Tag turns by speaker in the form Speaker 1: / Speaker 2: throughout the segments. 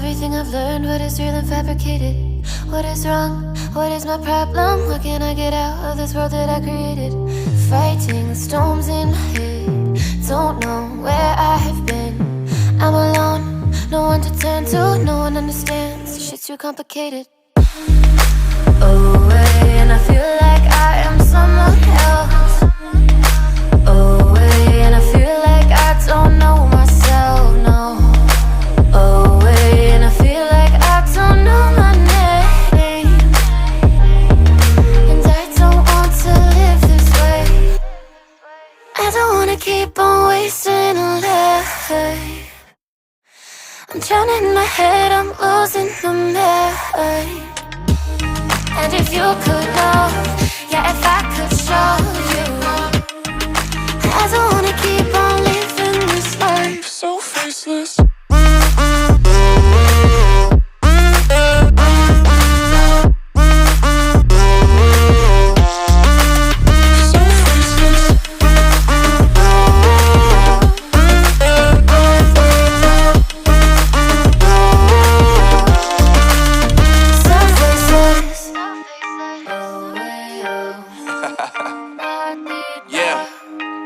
Speaker 1: everything I've learned, what is real and fabricated. What is wrong? What is my problem? How can I get out of this world that I created? Fighting storms in my head, don't know where I have been. I'm alone, no one to turn to, no one understands, shit's too complicated. Away, and I feel like I am someone else. Away, and I feel like I don't know myself, no. Away, and I feel like I don't know my name. And I don't want to live this way. I don't wanna keep on wasting a life. I'm drowning in my head, I'm losing my mind. And if you could know, yeah, if I could show you, I don't wanna keep on living this life so faceless.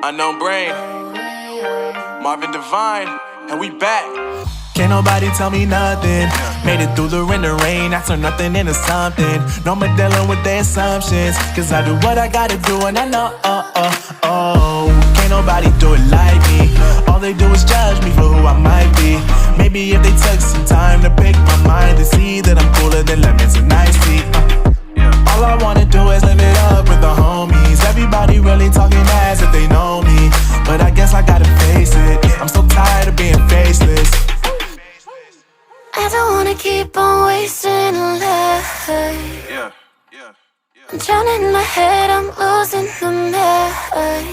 Speaker 2: Unknown brain, Marvin Divine, and we back.
Speaker 3: Can't nobody tell me nothing. Made it through the rain and rain, I turn nothing into something. No more dealing with their assumptions, cause I do what I gotta do and I know, can't nobody do it like me. All they do is judge me for who I might be. Maybe if they took some time to pick my mind to see that I'm cooler than lemons and iced tea. All I wanna do is live it up with the homies. Everybody really talking as if they know me, but I guess I gotta face it, I'm so tired of being faceless.
Speaker 1: I don't wanna keep on wasting a life. I'm drowning in my head, I'm losing my mind.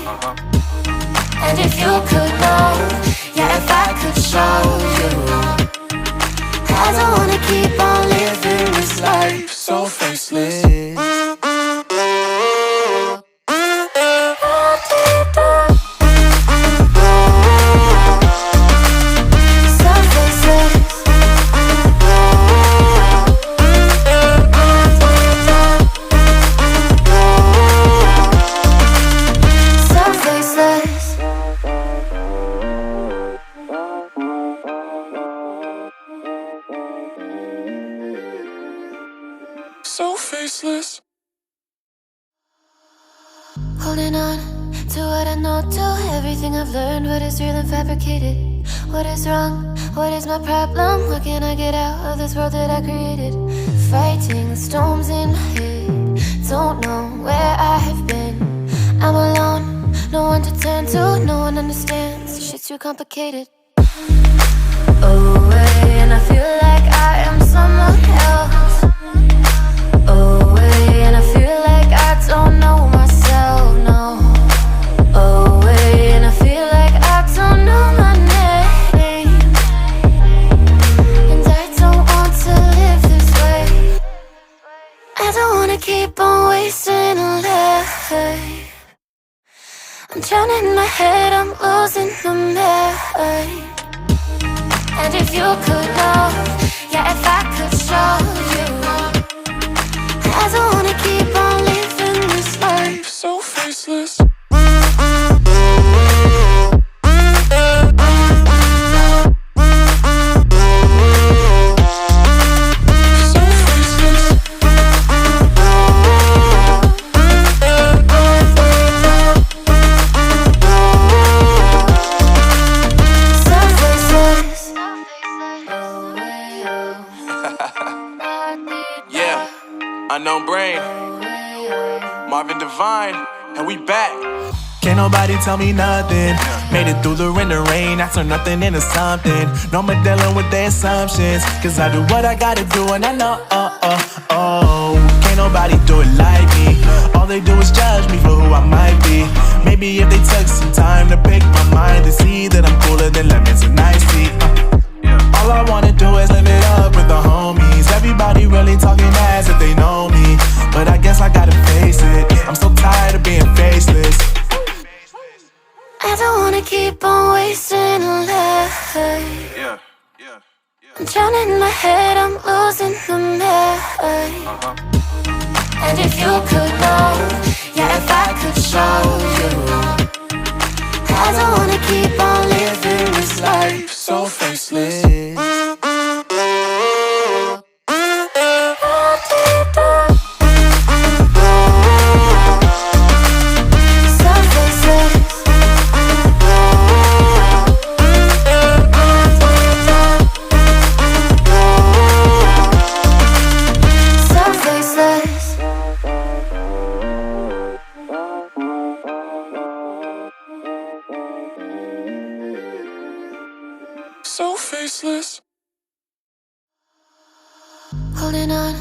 Speaker 1: And if you could know, yeah, if I could show you, I don't wanna keep on living this life so faceless.
Speaker 2: So faceless.
Speaker 1: Holding on to what I know, to everything I've learned, what is real and fabricated. What is wrong? What is my problem? How can I get out of this world that I created? Fighting storms in my head, don't know where I have been. I'm alone, no one to turn to, no one understands, shit's too complicated. Away, and I feel like I am someone else. Away, and I feel like I don't know myself, no. Away, and I feel like I don't know my name. And I don't want to live this way. I don't wanna keep on wasting a life. I'm drowning in my head, I'm losing my mind. And if you could know, yeah, if I could show you, I don't wanna keep on living this life so faceless.
Speaker 2: Unknown brain, Marvin Divine, and we back.
Speaker 3: Can't nobody tell me nothing. Made it through the rain and rain, I turn nothing into something. No more dealing with their assumptions, cause I do what I gotta do and I know, can't nobody do it like me. All they do is judge me for who I might be. Maybe if they took some time to pick my mind to see that I'm cooler than lemons and iced tea. All I wanna do is live it up with the homies. Everybody really talking as if they know me, but I guess I gotta face it, I'm so tired of being faceless.
Speaker 1: I don't wanna keep on wasting a life. I'm drowning in my head, I'm losing the mind. And if you could know, yeah, if I could show you, I don't wanna keep on living this life so faceless.
Speaker 2: So faceless.
Speaker 1: Holding on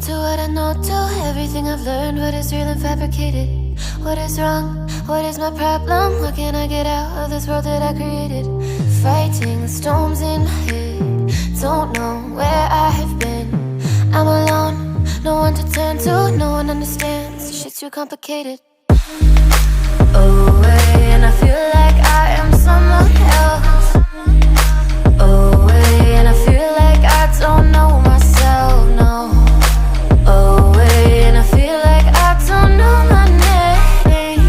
Speaker 1: to what I know, to everything I've learned. What is real and fabricated? What is wrong? What is my problem? What can I get out of this world that I created? Fighting the storms in my head. Don't know where I have been. I'm alone, no one to turn to. No one understands, this shit's too complicated. Away, and I feel like I am someone else. Away, and I feel like I don't know myself, no. Away, and I feel like I don't know my name.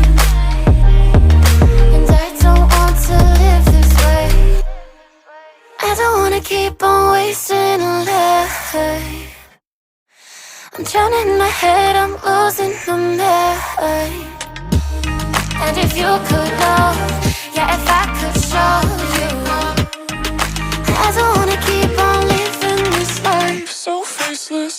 Speaker 1: And I don't want to live this way. I don't wanna keep on wasting a life. I'm drowning in my head, I'm losing the mind. And if you could know, yeah, if I could show you, I don't wanna keep on living this life
Speaker 2: So faceless.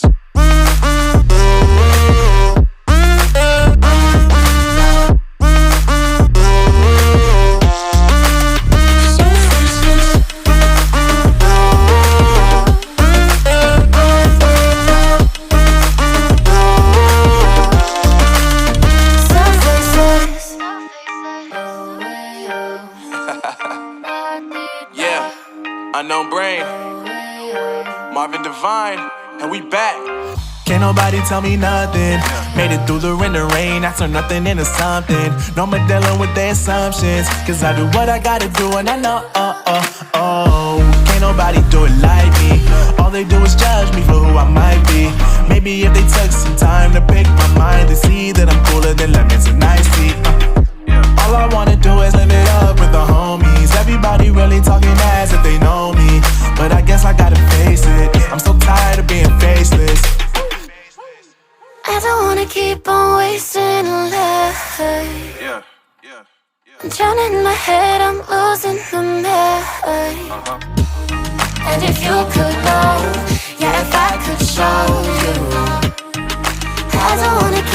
Speaker 2: Yeah, unknown brain, Marvin Divine, and we back.
Speaker 3: Can't nobody tell me nothing. Made it through the rain and rain. I turn nothing into something. No more dealing with their assumptions. Cause I do what I gotta do and I know, can't nobody do it like me. All they do is judge me for who I might be. Maybe if they took some time to pick my mind and see that I'm cooler than lemons and iced tea. All I wanna do is live it up with the homies. Everybody really talking as if they know me, but I guess I gotta face it. I'm so tired of being faceless.
Speaker 1: I don't wanna keep on wasting a life. I'm drowning in my head, I'm losing the mind. And if you could know, yeah, if I could show